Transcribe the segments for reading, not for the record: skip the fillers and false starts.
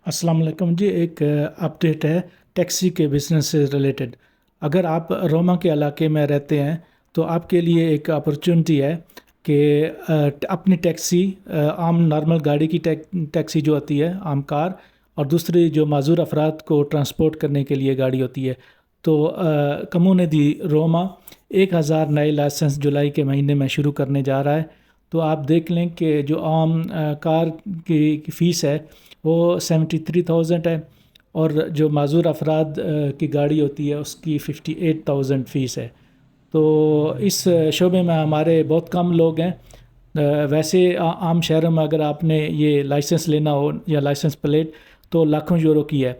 السلام علیکم جی، ایک اپڈیٹ ہے ٹیکسی کے بزنس سے ریلیٹڈ۔ اگر آپ روما کے علاقے میں رہتے ہیں تو آپ کے لیے ایک اپرچونٹی ہے کہ اپنی ٹیکسی، عام نارمل گاڑی کی ٹیکسی جو ہوتی ہے، عام کار، اور دوسری جو معذور افراد کو ٹرانسپورٹ کرنے کے لیے گاڑی ہوتی ہے، تو کمونے دی روما 1000 نئے لائسنس جولائی کے مہینے میں شروع کرنے جا رہا ہے۔ تو آپ دیکھ لیں کہ جو عام کار کی فیس ہے وہ 73,000 ہے، اور جو معذور افراد کی گاڑی ہوتی ہے اس کی 58,000 فیس ہے۔ تو اس شعبے میں ہمارے بہت کم لوگ ہیں۔ ویسے عام شہروں میں اگر آپ نے یہ لائسنس لینا ہو یا لائسنس پلیٹ تو لاکھوں یورو کی ہے،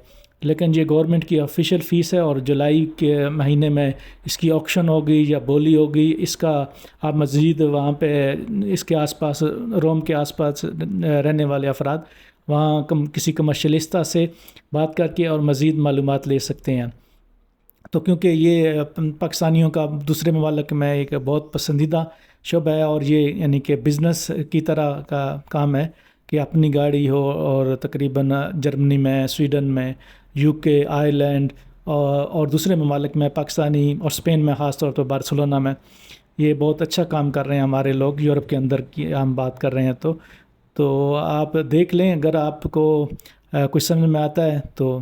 لیکن یہ گورنمنٹ کی آفیشیل فیس ہے، اور جولائی کے مہینے میں اس کی آکشن ہوگی یا بولی ہوگی۔ اس کا آپ مزید وہاں پہ اس کے آس پاس، روم کے آس پاس رہنے والے افراد وہاں کسی کمرشلستہ سے بات کر کے اور مزید معلومات لے سکتے ہیں۔ تو کیونکہ یہ پاکستانیوں کا دوسرے ممالک میں ایک بہت پسندیدہ شعبہ ہے، اور یہ یعنی کہ بزنس کی طرح کا کام ہے کہ اپنی گاڑی ہو، اور تقریباً جرمنی میں، سویڈن میں، یو کے، آئرلینڈ اور دوسرے ممالک میں، پاکستانی اور اسپین میں، خاص طور پر بارسلونا میں یہ بہت اچھا کام کر رہے ہیں ہمارے لوگ۔ یورپ کے اندر کی ہم بات کر رہے ہیں تو آپ دیکھ لیں، اگر آپ کو کچھ سمجھ میں آتا ہے تو